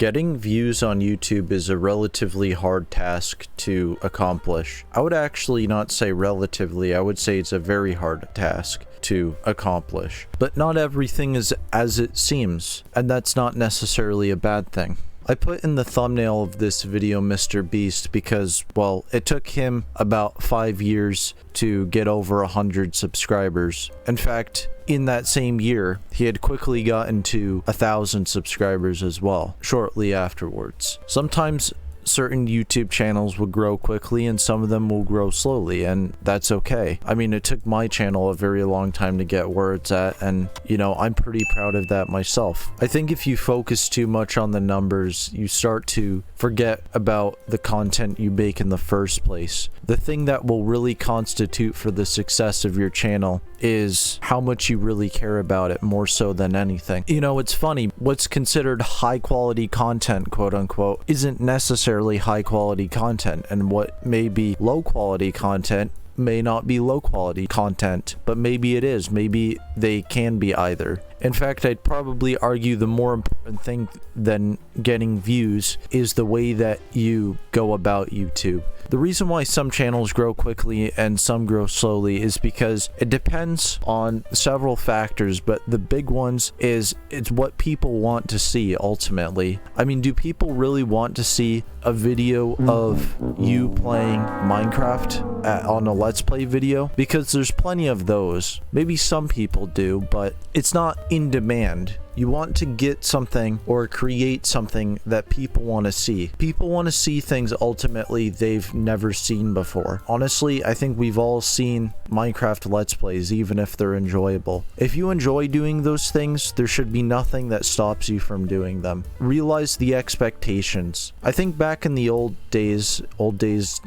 Getting views on YouTube is a relatively hard task to accomplish. I would actually not say relatively, I would say it's a very hard task to accomplish. But not everything is as it seems, and that's not necessarily a bad thing. I put in the thumbnail of this video MrBeast because, well, it took him about 5 years to get over 100 subscribers. In fact, in that same year, he had quickly gotten to 1,000 subscribers as well, shortly afterwards. Sometimes certain YouTube channels will grow quickly and some of them will grow slowly, and that's okay. I mean, it took my channel a very long time to get where it's at, and you know, I'm pretty proud of that myself. I think if you focus too much on the numbers, you start to forget about the content you make in the first place. The thing that will really constitute for the success of your channel is how much you really care about it, more so than anything. You know, it's funny, what's considered high quality content, quote unquote, isn't necessarily high quality content, and what may be low quality content may not be low quality content, but maybe it is. Maybe they can be either. In fact, I'd probably argue the more important thing than getting views is the way that you go about YouTube. The reason why some channels grow quickly and some grow slowly is because it depends on several factors, but the big ones is it's what people want to see ultimately. I mean, do people really want to see a video of you playing Minecraft on a Let's Play video? Because there's plenty of those. Maybe some people do, but it's not in demand. You want to get something or create something that people want to see. People want to see things ultimately they've never seen before. Honestly, I think we've all seen Minecraft Let's Plays, even if they're enjoyable. If you enjoy doing those things, there should be nothing that stops you from doing them. Realize the expectations. I think back in the old days,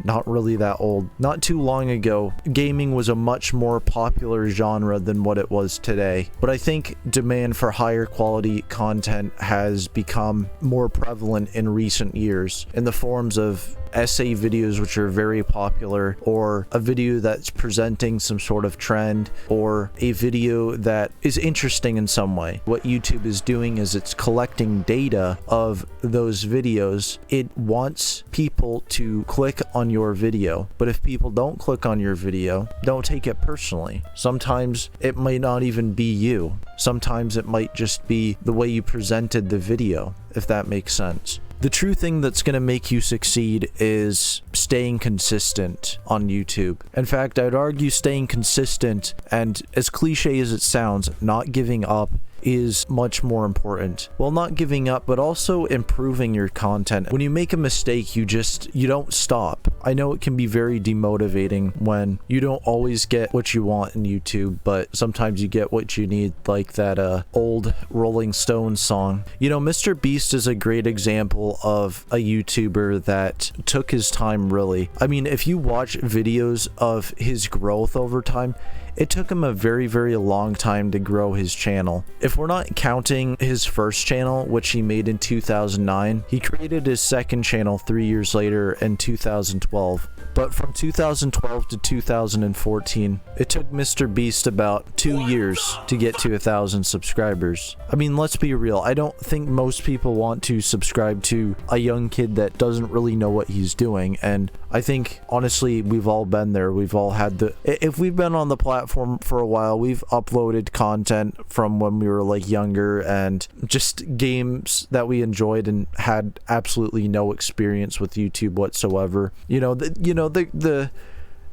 not really that old, not too long ago, gaming was a much more popular genre than what it was today. But I think demand for higher quality content has become more prevalent in recent years in the forms of essay videos, which are very popular, or a video that's presenting some sort of trend, or a video that is interesting in some way. What YouTube is doing is it's collecting data of those videos. It wants people to click on your video, but if people don't click on your video, don't take it personally. Sometimes it might not even be you. Sometimes it might just be the way you presented the video, if that makes sense. The true thing that's going to make you succeed is staying consistent on YouTube. In fact, I'd argue staying consistent, and as cliche as it sounds, not giving up is much more important. Well, not giving up, but also improving your content. When you make a mistake, you don't stop. I know it can be very demotivating when you don't always get what you want in YouTube, but sometimes you get what you need, like that old Rolling Stones song. You know, MrBeast is a great example of a YouTuber that took his time, really. I mean, if you watch videos of his growth over time, it took him a very, very long time to grow his channel. If we're not counting his first channel, which he made in 2009, he created his second channel 3 years later in 2012. But from 2012 to 2014, it took MrBeast about 2 years to get to 1,000 subscribers. I mean, let's be real. I don't think most people want to subscribe to a young kid that doesn't really know what he's doing. And I think, honestly, we've all been there. We've all had if we've been on the platform for a while, we've uploaded content from when we were like younger and just games that we enjoyed and had absolutely no experience with YouTube whatsoever.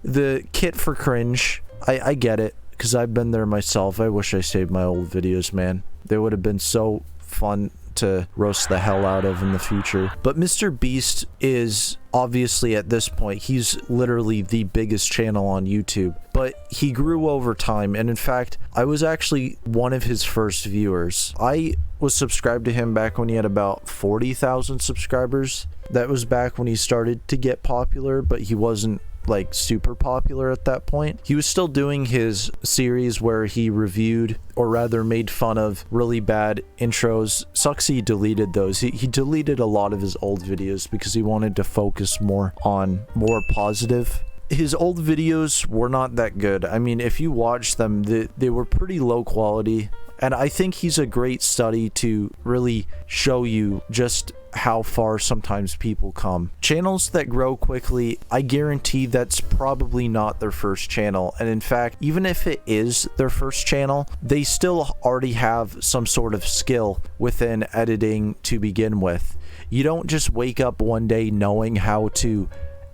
The kit for cringe, I get it, because I've been there myself. I wish I saved my old videos, man. They would have been so fun to roast the hell out of in the future. But MrBeast is obviously, at this point, he's literally the biggest channel on YouTube, but he grew over time. And in fact, I was actually one of his first viewers. I was subscribed to him back when he had about 40,000 subscribers. That was back when he started to get popular, but he wasn't like super popular at that point. He was still doing his series where he reviewed, or rather made fun of, really bad intros. Sucks he deleted those. He deleted a lot of his old videos because he wanted to focus more on more positive his old videos were not that good. I mean, if you watch them, they were pretty low quality. And I think he's a great study to really show you just how far sometimes people come. Channels that grow quickly, I guarantee that's probably not their first channel. And in fact, even if it is their first channel, they still already have some sort of skill within editing to begin with. You don't just wake up one day knowing how to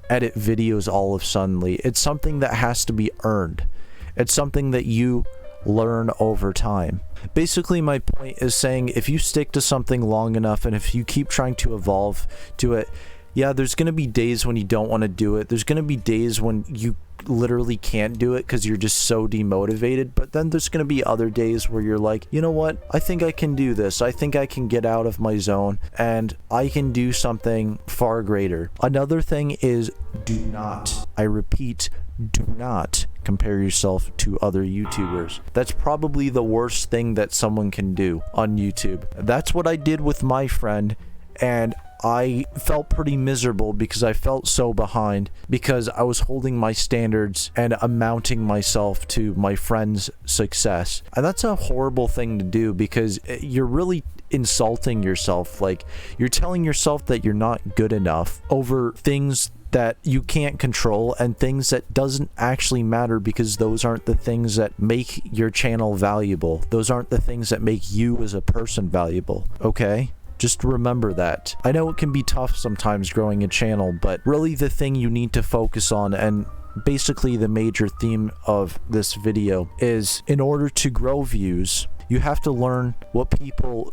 edit videos all of suddenly. It's something that has to be earned. It's something that you learn over time. Basically, my point is saying if you stick to something long enough and if you keep trying to evolve to it, yeah, there's going to be days when you don't want to do it. There's going to be days when you literally can't do it because you're just so demotivated. But then there's going to be other days where you're like, you know what? I think I can do this. I think I can get out of my zone and I can do something far greater. Another thing is do not, I repeat, do not compare yourself to other YouTubers. That's probably the worst thing that someone can do on YouTube. That's what I did with my friend, and I felt pretty miserable because I felt so behind because I was holding my standards and amounting myself to my friend's success. And that's a horrible thing to do because you're really insulting yourself. Like, you're telling yourself that you're not good enough over things that you can't control and things that doesn't actually matter because those aren't the things that make your channel valuable. Those aren't the things that make you as a person valuable, okay? Just remember that. I know it can be tough sometimes growing a channel, but really the thing you need to focus on, and basically the major theme of this video, is in order to grow views, you have to learn what people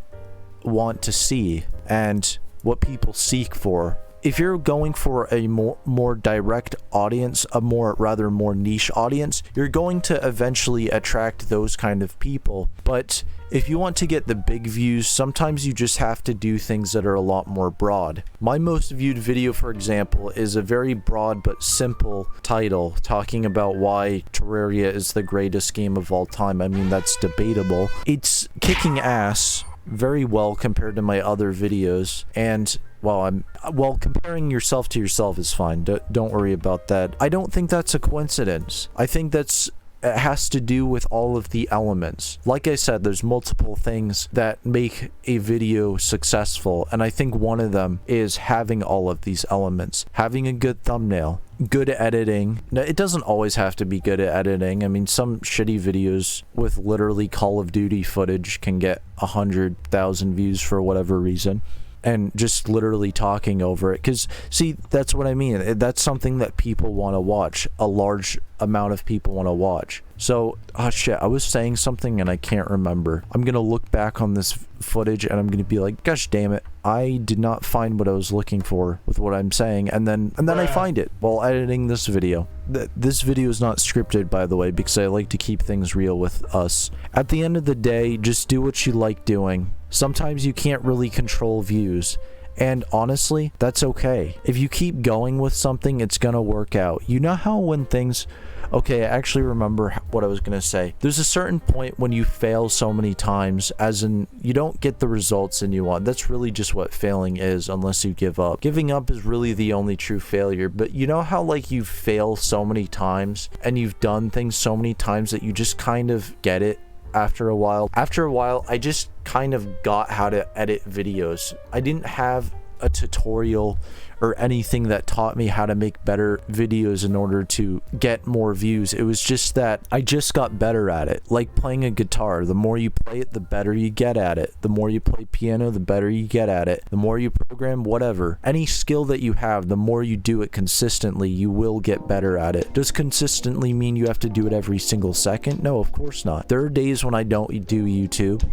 want to see and what people seek for. If you're going for a more direct audience, a more niche audience, you're going to eventually attract those kind of people. But if you want to get the big views, sometimes you just have to do things that are a lot more broad. My most viewed video, for example, is a very broad but simple title talking about why Terraria is the greatest game of all time. I mean, that's debatable. It's kicking ass very well compared to my other videos, and well, comparing yourself to yourself is fine. Don't worry about that. I don't think that's a coincidence. I think it has to do with all of the elements. Like I said, there's multiple things that make a video successful, and I think one of them is having all of these elements. Having a good thumbnail, good editing. Now, it doesn't always have to be good at editing. I mean, some shitty videos with literally Call of Duty footage can get 100,000 views for whatever reason. And just literally talking over it. Because, see, that's what I mean. That's something that people want to watch. A large amount of people want to watch. So, oh shit, I was saying something and I can't remember. I'm going to look back on this footage and I'm going to be like, gosh damn it, I did not find what I was looking for with what I'm saying. And then I find it while editing this video. This video is not scripted, by the way, because I like to keep things real with us. At the end of the day, just do what you like doing. Sometimes you can't really control views, and honestly, that's okay. If you keep going with something, it's gonna work out. You know how when things... Okay, I actually remember what I was gonna say. There's a certain point when you fail so many times, as in, you don't get the results that you want. That's really just what failing is, unless you give up. Giving up is really the only true failure, but you know how, like, you fail so many times, and you've done things so many times that you just kind of get it? After a while, I just kind of got how to edit videos. I didn't have a tutorial or anything that taught me how to make better videos in order to get more views. It was just that I just got better at it. Like playing a guitar. The more you play it, the better you get at it. The more you play piano, the better you get at it. The more you program, whatever. Any skill that you have, the more you do it consistently, you will get better at it. Does consistently mean you have to do it every single second? No, of course not. There are days when I don't do YouTube.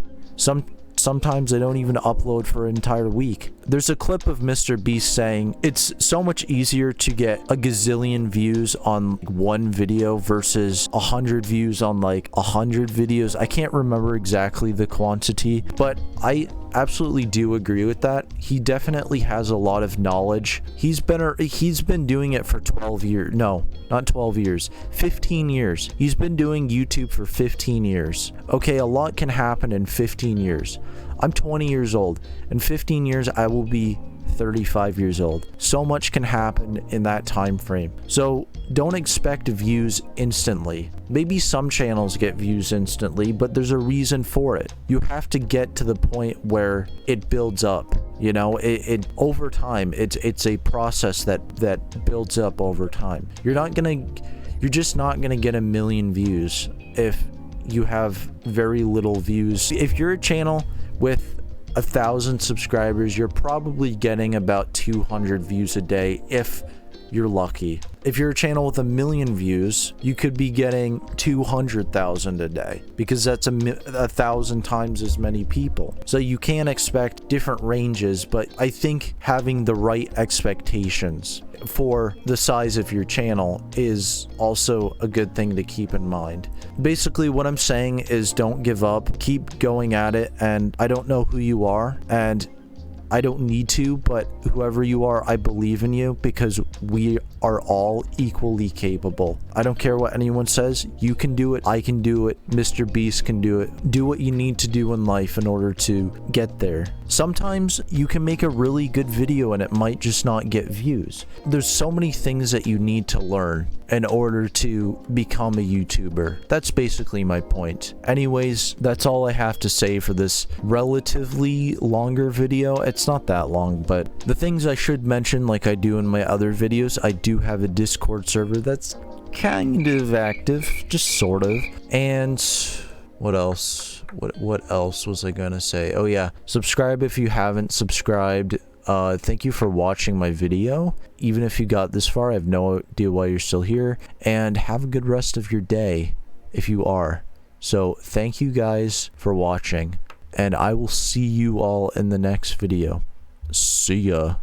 Sometimes I don't even upload for an entire week. There's a clip of MrBeast saying it's so much easier to get a gazillion views on one video versus 100 views on like 100 videos. I can't remember exactly the quantity, but I absolutely do agree with that. He definitely has a lot of knowledge. He's been doing it for 12 years. No, not 12 years. 15 years. He's been doing YouTube for 15 years. Okay, a lot can happen in 15 years. I'm 20 years old. In 15 years, I will be 35 years old. So much can happen in that time frame. So don't expect views instantly. Maybe some channels get views instantly, but there's a reason for it. You have to get to the point where it builds up. You know, it over time, it's a process that builds up over time. You're just not gonna get 1 million views if you have very little views. If you're a channel with 1,000 subscribers, you're probably getting about 200 views a day if you're lucky. If you're a channel with 1 million views, you could be getting 200,000 a day, because that's 1,000 times as many people. So you can expect different ranges, but I think having the right expectations for the size of your channel is also a good thing to keep in mind. Basically, what I'm saying is don't give up, keep going at it, and I don't know who you are, and I don't need to, but whoever you are, I believe in you, because we are all equally capable. I don't care what anyone says. You can do it. I can do it. MrBeast can do it. Do what you need to do in life in order to get there. Sometimes you can make a really good video and it might just not get views. There's so many things that you need to learn in order to become a YouTuber. That's basically my point. Anyways, that's all I have to say for this relatively longer video. It's not that long, but the things I should mention, like I do in my other videos, I do have a Discord server that's kind of active, just sort of. And what else? What else was I gonna say? Oh yeah, subscribe if you haven't subscribed. Thank you for watching my video. Even if you got this far, I have no idea why you're still here. And have a good rest of your day if you are. So thank you guys for watching, and I will see you all in the next video. See ya.